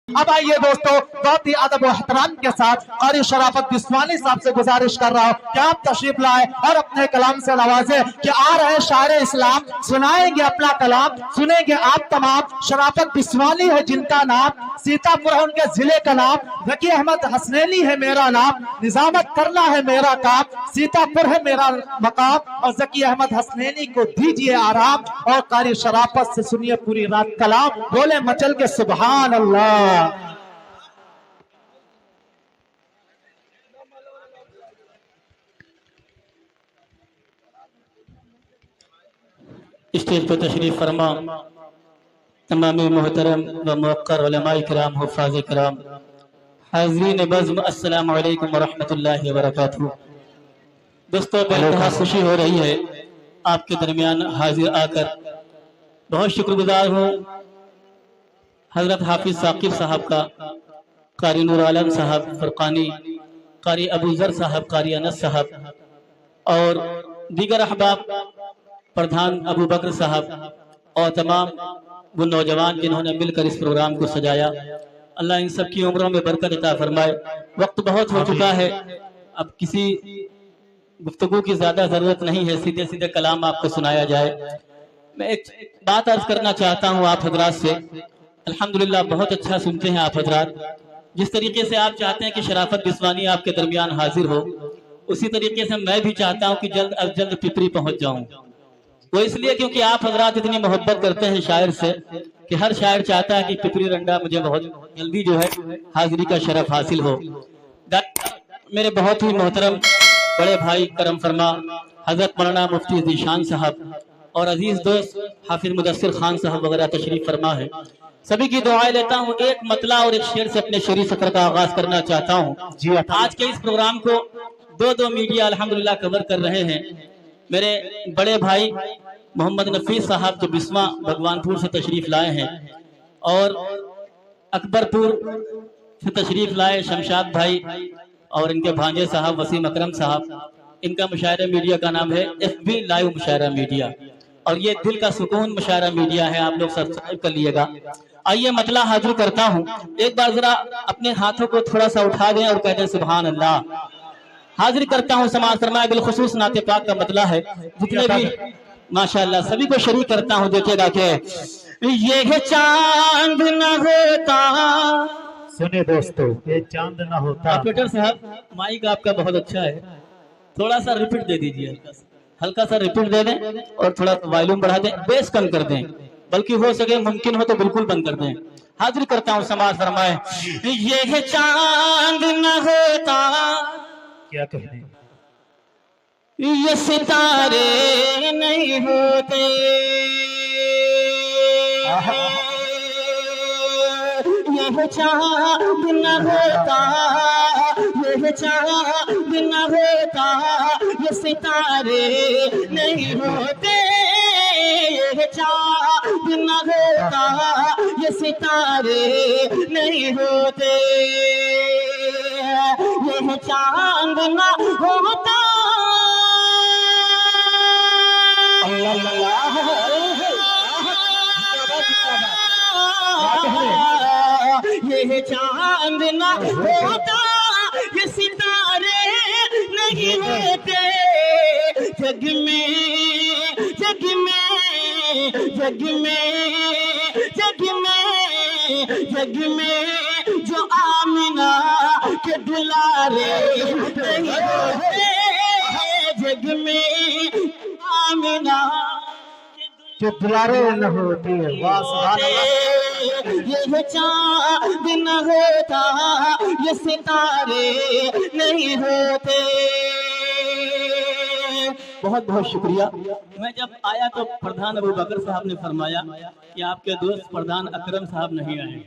अब आइए दोस्तों, बहुत ही अदब और एहतराम के साथ क़ारी शराफत बिस्वानी साहब से गुजारिश कर रहा हूँ कि आप तशरीफ लाए और अपने कलाम से नवाजे कि आ रहे शायर इस्लाम, सुनाएंगे अपना कलाम, सुनेंगे आप तमाम। शराफत बिस्वानी है जिनका नाम, सीतापुर है उनके जिले का नाम, ज़की अहमद हसनैनी है मेरा नाम, निजामत करना है मेरा काम, सीतापुर है मेरा मकाम, और ज़की अहमद हसनैनी को दीजिए आराम। और क़ारी शराफत से सुनिए पूरी रात कलाम, बोले मचल के सुभान अल्लाह। स्टेज पर तशरीफ फरमा तमाम मोहतरम व मुवक्कर उलमाए किराम, हुफ़ाज़ किराम, हाज़रीन बज़्म, अस्सलामु अलैकुम व रहमतुल्लाहि व बरकातुहू। दोस्तों, बेहद खुशी हो रही है आपके दरमियान हाजिर आकर। बहुत शुक्रगुजार हूँ हज़रत हाफिज़ साकिब साहब का, क़ारी नूर आलम साहब फ़ुरक़ानी, क़ारी अबू ज़र साहब, क़ारी अनस साहब और दीगर अहबाब, प्रधान अबू बकर साहब और तमाम वो नौजवान जिन्होंने मिलकर इस प्रोग्राम को सजाया। अल्लाह इन सब की उम्रों में बरकत अता फरमाए। वक्त बहुत हो चुका है, अब किसी गुफ्तगू की ज़्यादा ज़रूरत नहीं है, सीधे सीधे कलाम आपको सुनाया जाए। मैं एक बात अर्ज करना चाहता हूँ आप हजरात से। अल्हम्दुलिल्लाह बहुत अच्छा सुनते हैं आप हजरात। जिस तरीके से आप चाहते हैं कि शराफत बिस्वानी आपके दरमियान हाजिर हो, उसी तरीके से मैं भी चाहता हूँ कि जल्द अज जल्द पिपरी पहुँच जाऊँ। वो इसलिए क्योंकि आप हजरात इतनी मोहब्बत करते हैं शायर से कि हर शायर चाहता है कि पिपरी रंडा मुझे बहुत जल्दी जो है हाजिरी का शरफ हासिल हो। मेरे बहुत ही मोहतरम बड़े भाई करम फरमा हजरत मौलाना मुफ्ती ज़ीशान साहब और अजीज दोस्त हाफिज मुदस्सिर खान साहब वगैरह तशरीफ फरमा है। सभी की दुआएं लेता हूँ। एक मतला और एक शेर से अपने शेरी सफर का आगाज करना चाहता हूँ। जी, आज के इस प्रोग्राम को दो मीडिया अल्हम्दुलिल्लाह कवर कर रहे हैं। मेरे बड़े भाई मोहम्मद नफीस साहब जो बिस्वा भगवानपुर से तशरीफ लाए हैं, और अकबरपुर से तशरीफ लाए शमशाद भाई और इनके भांजे साहब वसीम अकरम साहब। इनका मुशायरा मीडिया का नाम है FB लाइव मुशायरा मीडिया, और ये दिल का सुकून मुशायरा मीडिया है, आप लोग सब्सक्राइब कर लीजिएगा। आइए मतला हाजिर करता हूँ। एक बार जरा अपने हाथों को थोड़ा सा उठा दें और कह दें सुभान अल्लाह। हाजिर करता हूँ समाज फरमाए बिलखुसूस नाते पाक का मतला है। जितने भी माशाअल्लाह सभी को शरीक करता हूँ। देखिएगा कि ये चांद न होता, सुने दोस्तों, ये चांद न होता। ऑपरेटर साहब माइक आपका बहुत अच्छा है, थोड़ा सा रिपीट दे दीजिए, हल्का सा रिपीट दे दें और थोड़ा वॉल्यूम बढ़ा दें, बेस कम कर दें, बल्कि हो सके मुमकिन हो तो बिल्कुल बंद कर दें। हाजिर करता हूँ समाज फरमाए ये चांद न होता, क्या कहने, ये सितारे नहीं होते, ये चांद न होता, ये चांद न होता, ये सितारे नहीं होते, ये चांद न होता, ये सितारे नहीं होते, ये चांद न होता। ये चांद न होता, ये सितारे नहीं होते, जग में जग में जग में जग में जग में जो आमिना के दुलारे नहीं होते, जग में आमिना जो दुलारे न होते। ये चांद न होता, ये सितारे नहीं होते। बहुत बहुत शुक्रिया। मैं जब आया तो प्रधान अबू बकर साहब ने फरमाया कि आपके दोस्त प्रधान अकरम साहब नहीं आए।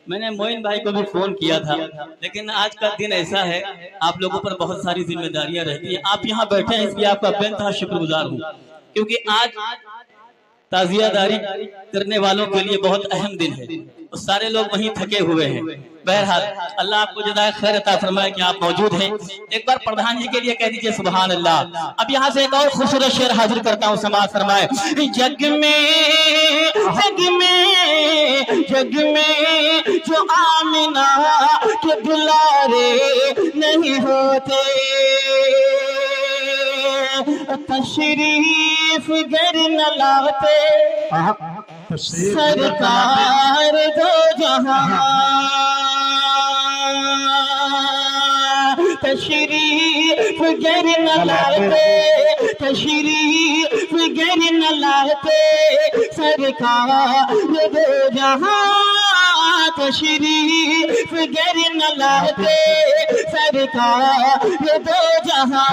मैंने मोइन भाई को भी फोन किया था, लेकिन आज का दिन ऐसा है, आप लोगों पर बहुत सारी जिम्मेदारियां रहती है। आप यहाँ बैठे हैं इसलिए आपका बेनतहा शुक्रगुजार हूँ, क्योंकि आज ताजियादारी करने वालों के लिए बहुत अहम दिन है और सारे लोग वहीं थके हुए हैं। बहरहाल अल्लाह आपको जज़ाए खैर अता फरमाए कि आप मौजूद हैं। एक बार प्रधान जी के लिए कह दीजिए सुभान अल्लाह। अब यहाँ से एक और खूबसूरत शेर हाजिर करता हूँ, समाज फरमाए। जग में जो आमिना के दुलारे नहीं होते, तशरीफ घर न लाते सरकार दो जहां, तशरीफ घर न लाते, तशरीफ घर न लाते सरकार दो जहां, तशरीफ घर न लाते सरकार दो जहां,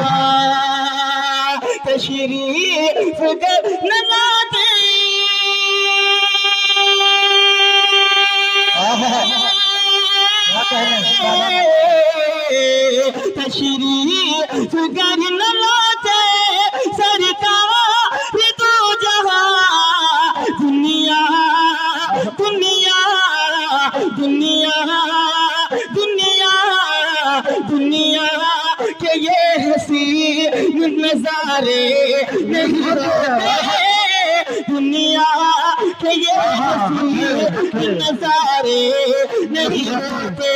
तशरीफ घर न लाते। तशरीफ घर न लाते सरकार दो जहां, दुनिया दुनिया दुनिया दुनिया दुनिया के ये हसीन नजारे नहीं होते, दुनिया के ये हसीन नजारे नहीं होते,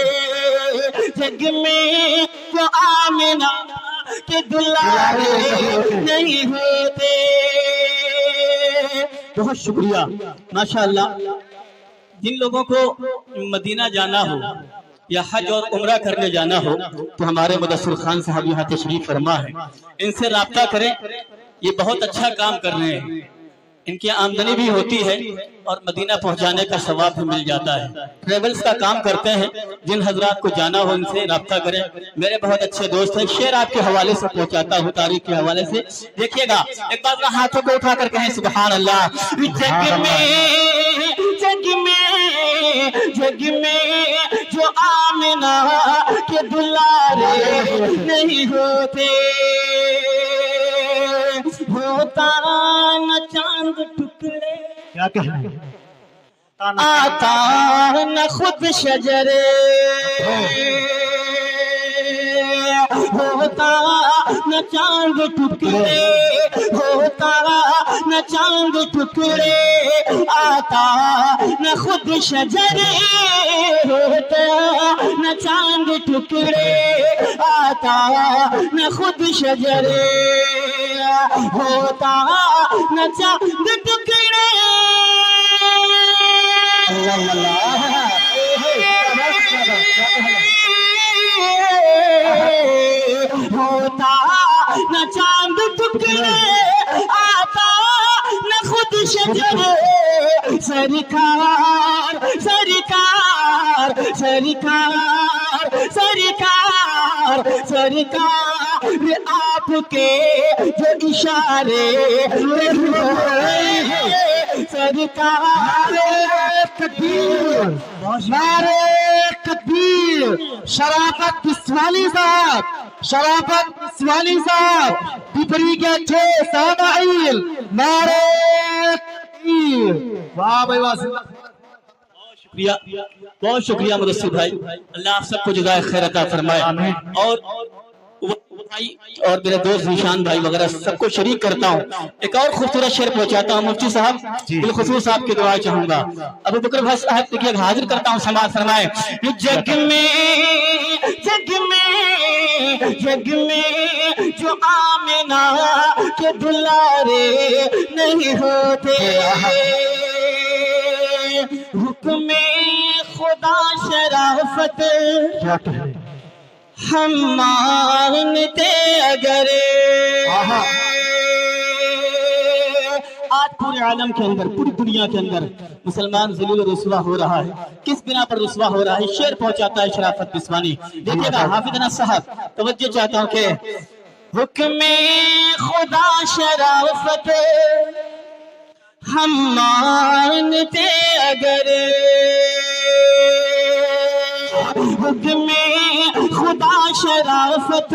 जग में जो आमिना के दुलारे नहीं होते। बहुत शुक्रिया माशाअल्लाह। जिन लोगों को मदीना जाना हो या हज और उम्रा करने जाना हो तो हमारे मुदस्सिर खान साहब यहाँ तशरीफ फरमा है, इनसे राब्ता करें। ये बहुत अच्छा काम कर रहे हैं, इनकी आमदनी भी होती है और मदीना पहुंचाने का सवाब भी मिल जाता है। ट्रेवल्स का काम करते हैं, जिन हजरात को जाना हो इनसे राब्ता करें। मेरे बहुत अच्छे दोस्त हैं, शेर आपके हवाले से पहुंचाता हूँ, तारीख के हवाले से देखिएगा। एक बार हाथों को उठा कर कहें सुभान अल्लाह। जग में जो आमिना के दुलारे नहीं होते, होता न चांद टुकड़े, क्या कहना आता न खुद शजरे, होता न चांद टुकड़े, होता न चांद टुकड़े, आता न खुद शजरे, होता न चांद टुकड़े, आता न खुद शजरे, होता न चांद टुकड़े। होता न चांद टुकड़े, आता न खुद शजरे, सरकार सरकार सरकार सरकार सरकार आपके जो इशारे सरकार। नारे तकबीर। शराफत बिस्वानी साहब, शराफत बिस्वानी साहब, पिपरी के अच्छे सामाइल, नारे तकबीर। वाह भाई वाह, शुक्रिया, बहुत शुक्रिया मुदस्सिर भाई। अल्लाह आप सबको जज़ाए खैर अता फरमाए। और भाई और मेरे दोस्त निशान भाई वगैरह सबको शरीक करता हूँ। एक और खूबसूरत शेर पहुंचाता हूँ मुफ्ती साहब, बिलखुसूस आपकी दुआ चाहूंगा। अबू बकर भाई साहब के हाजिर करता हूँ, समाज फरमाए। जग में जो आमिना के दुलारे नहीं होते, हुक्म खुदा शराफत हम मानते अगर। आज पूरे आलम के अंदर, पूरी दुनिया के अंदर मुसलमान ज़लील रुस्वा हो रहा है। किस बिना पर रुस्वा हो रहा है? शेर पहुंचाता है शराफत बिस्वानी। देखिएगा हाफिज़ना साहब, तवज्जो चाहता हूँ कि हुक्म खुदा शराफत हम मानते अगर, हुक्म खुदा शराफत,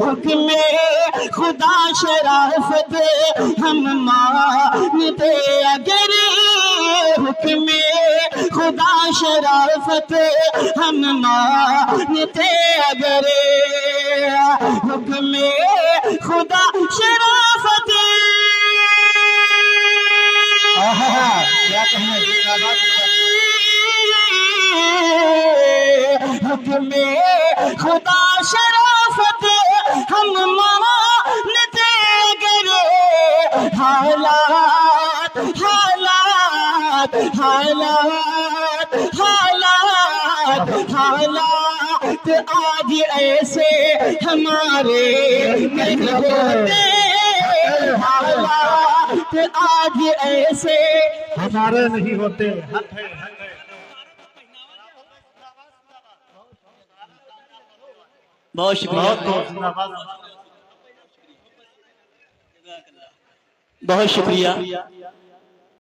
हुक्म खुदा शराफत हम मानते अगर, हुक्म खुदा शराफत हम मानते अगर, हुक्म खुदा शराफत। क्या कहने, हुक्म खुदा शराफत हम मानते अगर, हालात हालात हालात हालात हालात आज ऐसे हमारे नहीं होते, हालात आज ऐसे हमारे नहीं होते। बहुत शुक्रिया, बहुत शुक्रिया।